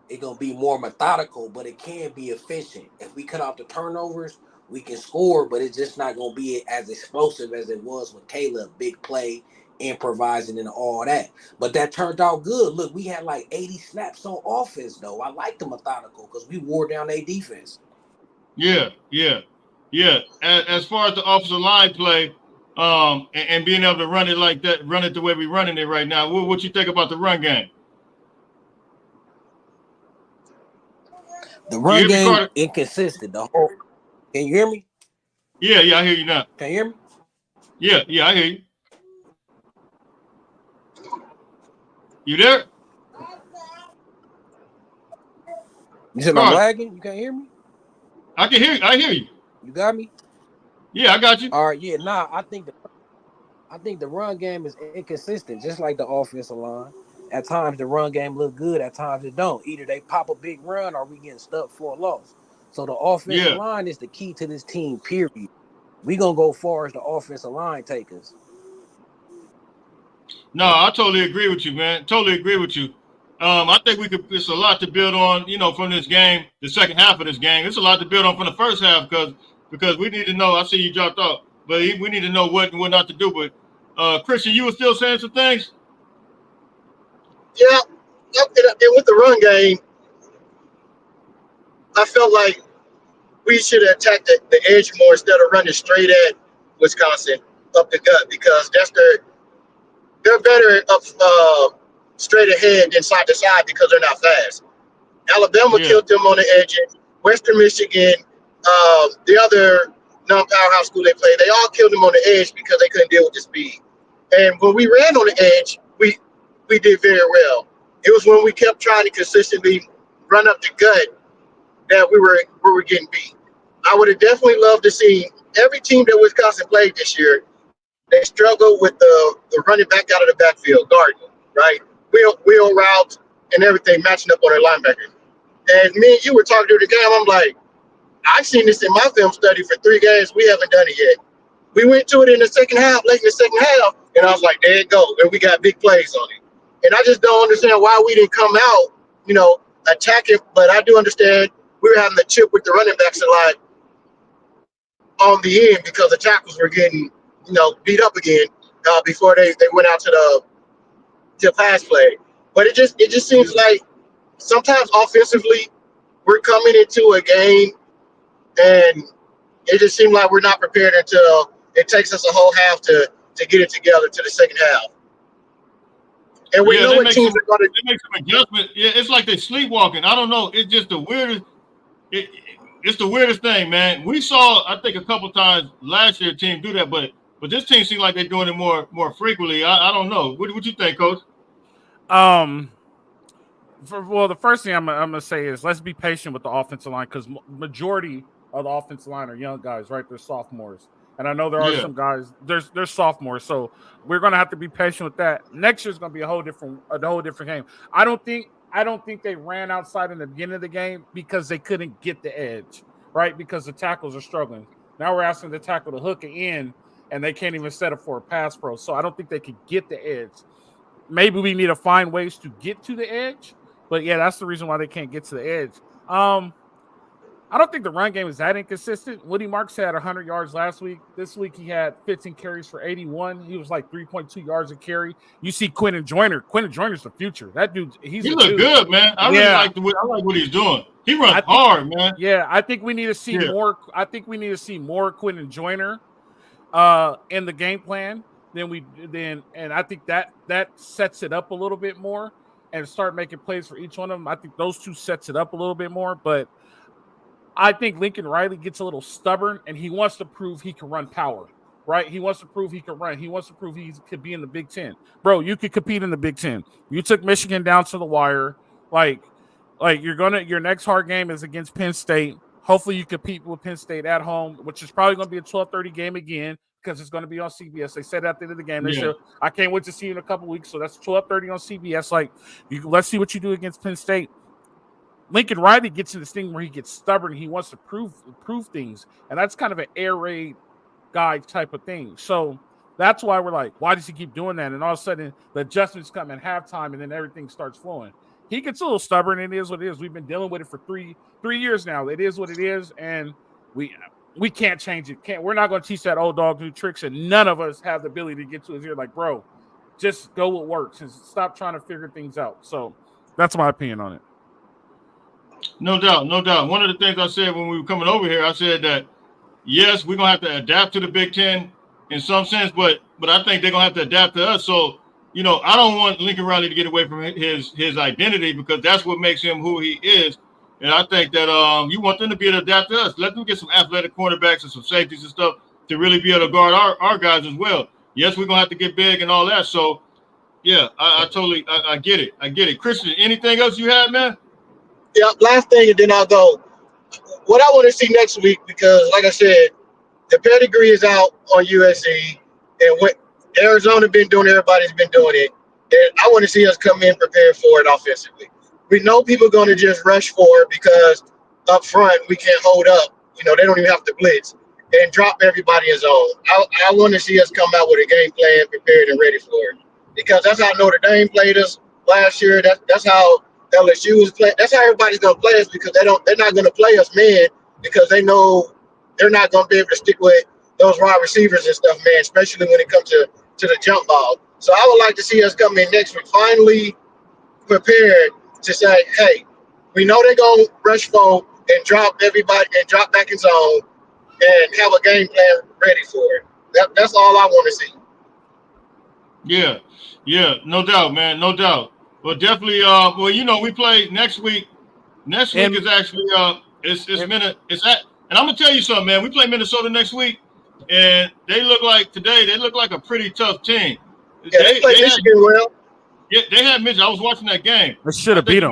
it's gonna be more methodical, but it can be efficient. If we cut out the turnovers, we can score, but it's just not gonna be as explosive as it was with Caleb. Big play, improvising, and all that. But that turned out good. Look, we had like 80 snaps on offense, though. I like the methodical because we wore down their defense. Yeah. As far as the offensive line play, and being able to run it like that, run it the way we're running it right now, what you think about the run game? The run game inconsistent. Can you hear me? Yeah, I hear you now. Can you hear me? Yeah, I hear you. You there? You said I'm lagging? You can't hear me? I can hear you. I hear you. You got me? Yeah, I got you. All right, yeah. I think the run game is inconsistent, just like the offensive line. At times the run game look good, at times it don't. Either they pop a big run or we getting stuck for a loss. So the offensive line is the key to this team, period. We gonna go far as the offensive line take us. No, I totally agree with you, man. Totally agree with you. I think it's a lot to build on, from this game, the second half of this game. It's a lot to build on from the first half because we need to know. I see you dropped off, but we need to know what and what not to do. But Christian, you were still saying some things? Yeah, and with the run game, I felt like we should have attacked the edge more instead of running straight at Wisconsin up the gut, because they're better up straight ahead than side to side because they're not fast. Alabama killed them on the edges. Western Michigan, the other non-powerhouse school they played, they all killed them on the edge because they couldn't deal with the speed. And when we ran on the edge, we did very well. It was when we kept trying to consistently run up the gut that we were getting beat. I would have definitely loved to see every team that Wisconsin played this year. They struggled with the running back out of the backfield, Gardner, right? Wheel routes and everything matching up on their linebackers. And me and you were talking through the game. I'm like, I've seen this in my film study for 3 games. We haven't done it yet. We went to it in the second half, late in the second half, and I was like, there it goes. And we got big plays on it. And I just don't understand why we didn't come out, attack it. But I do understand we were having to chip with the running backs a lot on the end because the tackles were getting, beat up again before they went out to the pass play. But it just seems like sometimes offensively we're coming into a game and it just seems like we're not prepared until it takes us a whole half to get it together to the second half. And we know what teams are going to do. They make some adjustment. Yeah, it's like they're sleepwalking. I don't know. It's just the weirdest. It's the weirdest thing, man. We saw, I think, a couple times last year, team do that, but this team seems like they're doing it more frequently. I don't know. What you think, Coach? The first thing I'm gonna say is let's be patient with the offensive line because majority of the offensive line are young guys, right? They're sophomores, and I know there are some guys. There's sophomores, so we're gonna have to be patient with that. Next year's gonna be a whole different game. I don't think they ran outside in the beginning of the game because they couldn't get the edge, right? Because the tackles are struggling. Now we're asking the tackle to hook it in, and they can't even set up for a pass pro. So I don't think they could get the edge. Maybe we need to find ways to get to the edge, but yeah, that's the reason why they can't get to the edge. I don't think the run game is that inconsistent. Woody Marks had 100 yards last week. This week he had 15 carries for 81. He was like 3.2 yards a carry. You see Quentin Joyner. Quentin Joyner's the future. That dude, he look good, man. I like what he's doing. He runs hard, man. Yeah, I think we need to see more. I think we need to see more Quentin Joyner in the game plan and I think that sets it up a little bit more and start making plays for each one of them. I think those two sets it up a little bit more, but I think Lincoln Riley gets a little stubborn and he wants to prove he can run power, right? He wants to prove he can run. He wants to prove he could be in the Big Ten. Bro, you could compete in the Big Ten. You took Michigan down to the wire. Like your next hard game is against Penn State. Hopefully you compete with Penn State at home, which is probably going to be a 12:30 game again because it's going to be on CBS. They said at the end of the game, they said, I can't wait to see you in a couple weeks. So that's 12:30 on CBS. Let's see what you do against Penn State. Lincoln Riley gets in this thing where he gets stubborn. He wants to prove things. And that's kind of an air raid guy type of thing. So that's why we're like, why does he keep doing that? And all of a sudden the adjustments come in halftime and then everything starts flowing. He gets a little stubborn. And it is what it is. We've been dealing with it for three years now. It is what it is. And we can't change it. We're not going to teach that old dog new tricks. And none of us have the ability to get to his ear. Like, bro, just go what works and stop trying to figure things out. So that's my opinion on it. No doubt, no doubt. One of the things I said when we were coming over here, I said that yes, we're gonna have to adapt to the Big Ten in some sense, but I think they're gonna have to adapt to us. So, you know, I don't want Lincoln Riley to get away from his identity, because that's what makes him who he is. And I think that you want them to be able to adapt to us. Let them get some athletic cornerbacks and some safeties and stuff to really be able to guard our guys as well. Yes, we're gonna have to get big and all that. So yeah, I totally get it. I get it. Christian, anything else you had, man? Yeah, last thing, and then I'll go. What I want to see next week, because like I said, the pedigree is out on USC, and what Arizona been doing, everybody's been doing it. And I want to see us come in prepared for it offensively. We know people are going to just rush for it because up front we can't hold up. You know, they don't even have to blitz and drop everybody in zone. I want to see us come out with a game plan prepared and ready for it, because that's how Notre Dame played us last year. That's how LSU was playing. That's how everybody's going to play us, because they're not going to play us man, because they know they're not going to be able to stick with those wide receivers and stuff, man, especially when it comes to the jump ball. So I would like to see us come in next week finally prepared to say, hey, we know they're going to rush forward and drop everybody and drop back in zone and have a game plan ready for it. That's all I want to see. Yeah, no doubt, man, no doubt. Well, definitely. Well, you know, we play next week. Next week is actually and I'm gonna tell you something, man. We play Minnesota next week, and they look like a pretty tough team. Yeah, they played Michigan well. Yeah, they had Michigan. I was watching that game. They should have beat them.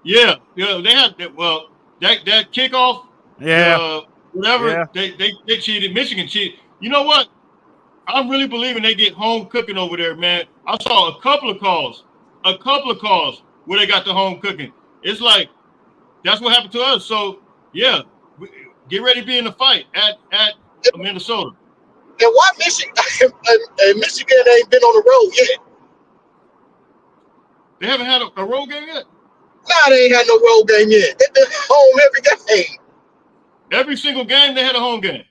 Yeah, they had that kickoff. Yeah, whatever. Yeah. They cheated. Michigan cheated. You know what? I'm really believing they get home cooking over there, man. I saw a couple of calls where they got the home cooking. It's like that's what happened to us. So yeah, get ready to be in the fight at Minnesota. And why Michigan? Michigan ain't been on the road yet. They haven't had a road game yet. Nah, they ain't had no road game yet. They've been home every game. Every single game they had a home game.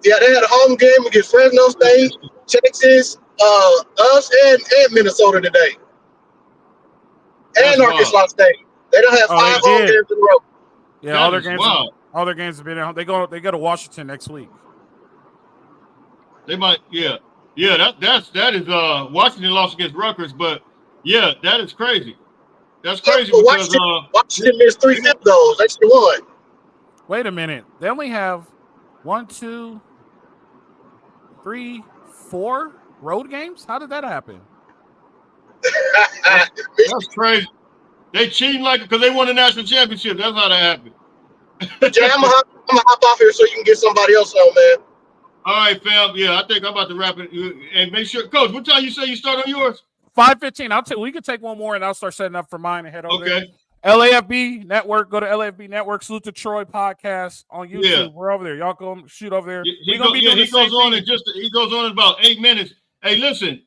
Yeah, they had a home game against Fresno State, Texas, us, and Minnesota today, and Arkansas State. They don't have 5 home games in a row. Yeah, That all their is games. wild. All their games have been. They go to Washington next week. They might, yeah. That is Washington lost against Rutgers, but yeah, that is crazy. That's crazy because Washington missed 3 field goals. They should have won. Wait a minute. They only have 1, 2, 3, 4 road games. How did that happen? That's crazy. They cheating because they won the national championship. That's how that happened. Jay, I'm gonna hop off here so you can get somebody else on, man. All right, fam. Yeah, I think I'm about to wrap it. And make sure, Coach, what time you say you start on yours? 5:15. We can take one more, and I'll start setting up for mine and head over. Okay. There. LAFB Network. Go to LAFB Network. Salute to Troy podcast on YouTube. Yeah. We're over there. Y'all go shoot over there. He goes on in about 8 minutes. Hey, listen.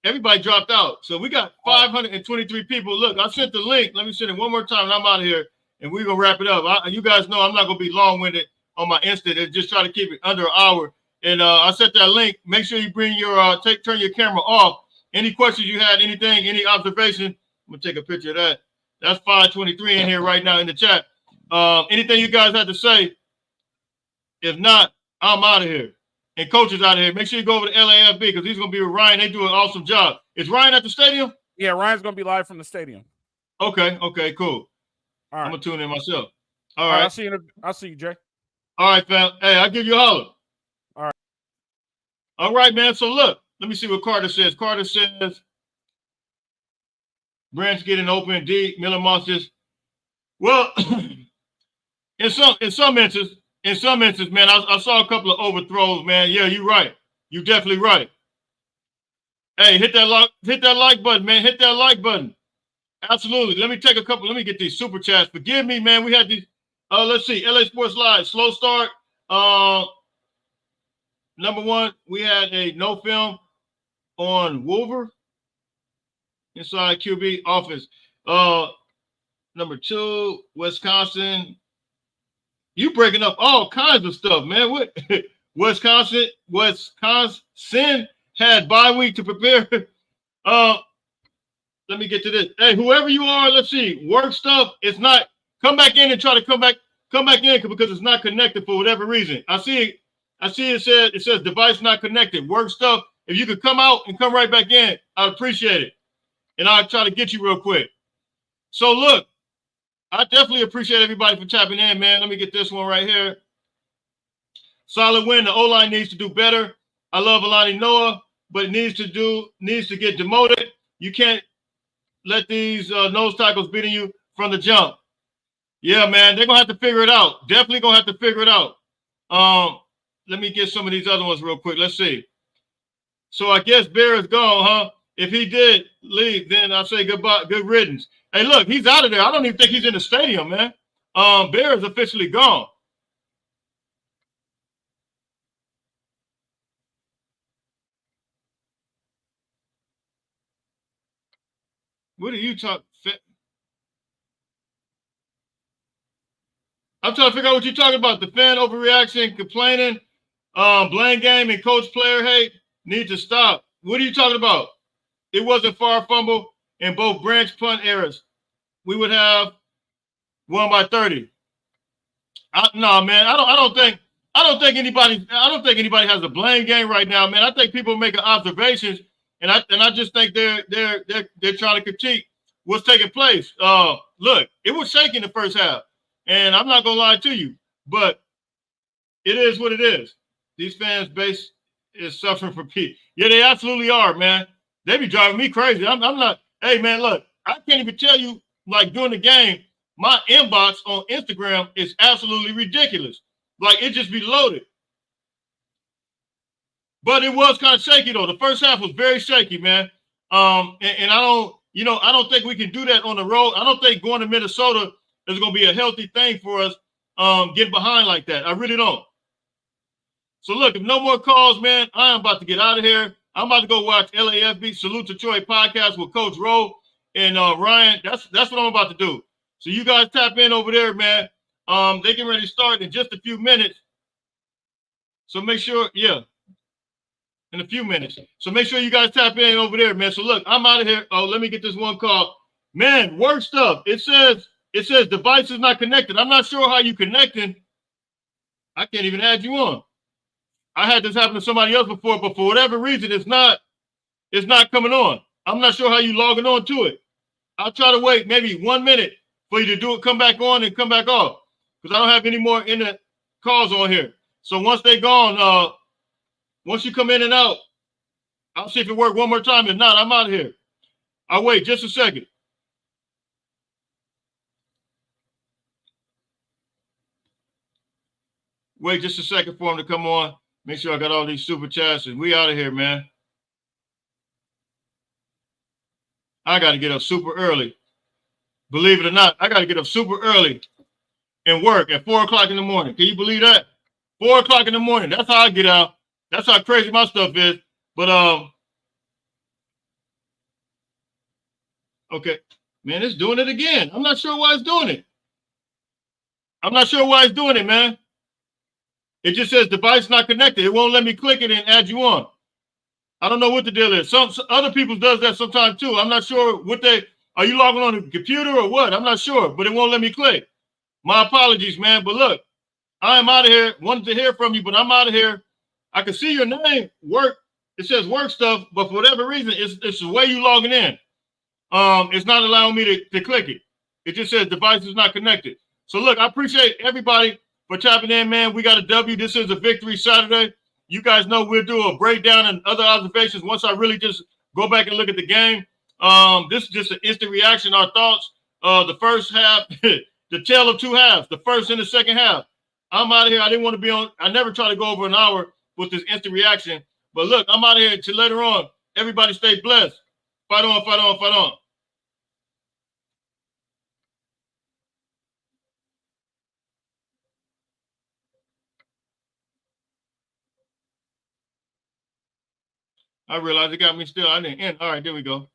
Everybody dropped out, so we got 523 people. Look, I sent the link. Let me send it one more time, and I'm out of here, and we're gonna wrap it up. You guys know I'm not gonna be long-winded on my Insta. Just try to keep it under an hour. And I sent that link. Make sure you bring your turn your camera off. Any questions you had, anything, any observation? I'm gonna take a picture of that. That's 523 in here right now in the chat. Anything you guys had to say? If not, I'm out of here. And Coach is out of here. Make sure you go over to LAFB because he's going to be with Ryan. They do an awesome job. Is Ryan at the stadium? Yeah, Ryan's going to be live from the stadium. Okay, cool. All right. I'm going to tune in myself. All right. I'll see you, Jay. All right, fam. Hey, I'll give you a holler. All right. All right, man. So, look, let me see what Carter says. Carter says, Brandt's getting open. D. Miller Moss just, well, in some instances, man, I saw a couple of overthrows, man. Yeah, you're right. You're definitely right. Hey, hit that like button, man. Hit that like button. Absolutely. Let me get these super chats. Forgive me, man. We had these. Let's see. LA Sports Live. Slow start. Number 1, we had a no film on Wolver inside QB offense. Number 2, Wisconsin. You breaking up all kinds of stuff, man. What Wisconsin had bye week to prepare. let me get to this. Hey, whoever you are, let's see. Work stuff. It's not. Come back in and try to come back in because it's not connected for whatever reason. I see it says device not connected. Work stuff. If you could come out and come right back in, I'd appreciate it. And I'll try to get you real quick. So look, I definitely appreciate everybody for tapping in, man. Let me get this one right here. Solid win. The O-line needs to do better. I love Alani Noah, but it needs to get demoted. You can't let these nose tackles beating you from the jump. Yeah, man, they're gonna have to figure it out. Definitely gonna have to figure it out. Let me get some of these other ones real quick. Let's see. So I guess Bear is gone, huh? If he did leave, then I'll say goodbye, good riddance. Hey, look, he's out of there. I don't even think he's in the stadium, man. Bear is officially gone. What are you talking? I'm trying to figure out what you're talking about. The fan overreaction, complaining, blame game, and coach player hate need to stop. What are you talking about? It wasn't far fumble in both branch punt errors. We would have won by 30. No, man. I don't think anybody has a blame game right now, man. I think people are making observations, and I just think they're trying to critique what's taking place. Look, it was shaky in the first half, and I'm not gonna lie to you, but it is what it is. These fans base is suffering from Pete. Yeah, they absolutely are, man. They be driving me crazy. I'm not. Hey, man, look, I can't even tell you, like, during the game, my inbox on Instagram is absolutely ridiculous. Like, it just be loaded. But it was kind of shaky, though. The first half was very shaky, man. And I don't think we can do that on the road. I don't think going to Minnesota is going to be a healthy thing for us getting behind like that. I really don't. So, look, if no more calls, man, I am about to get out of here. I'm about to go watch LAFB Salute to Troy podcast with Coach Rowe and Ryan. That's what I'm about to do. So you guys tap in over there, man. They get ready to start in just a few minutes. So make sure, in a few minutes. So make sure you guys tap in over there, man. So look, I'm out of here. Oh, let me get this one call. Man, work stuff. It says device is not connected. I'm not sure how you connecting. I can't even add you on. I had this happen to somebody else before, but for whatever reason, it's not coming on. I'm not sure how you logging on to it. I'll try to wait maybe 1 minute for you to do it, come back on and come back off. Because I don't have any more internet calls on here. So once they're gone, once you come in and out, I'll see if it works one more time. If not, I'm out of here. I'll wait just a second. Wait just a second for him to come on. Make sure I got all these super chats. And we out of here, man. I got to get up super early. Believe it or not, I got to get up super early and work at 4 o'clock in the morning. Can you believe that? 4 o'clock in the morning. That's how I get out. That's how crazy my stuff is. But okay, man, it's doing it again. I'm not sure why it's doing it. I'm not sure why it's doing it, man. It just says device not connected. It won't let me click it and add you on. I don't know what the deal is. Some other people does that sometimes too. I'm not sure what are you logging on the computer or what? I'm not sure, but it won't let me click. My apologies, man. But look, I am out of here. Wanted to hear from you, but I'm out of here. I can see your name, work. It says work stuff, but for whatever reason, it's the way you logging in. It's not allowing me to click it. It just says device is not connected. So look, I appreciate everybody for tapping in, man. We got a W. This is a victory Saturday. You guys know we'll do a breakdown and other observations once I really just go back and look at the game. This is just an instant reaction, our thoughts. The first half, the tale of two halves, the first and the second half. I'm out of here. I didn't want to be on. I never try to go over an hour with this instant reaction. But look, I'm out of here until later on. Everybody stay blessed. Fight on, fight on, fight on. I realized it got me still. I didn't end. All right, there we go.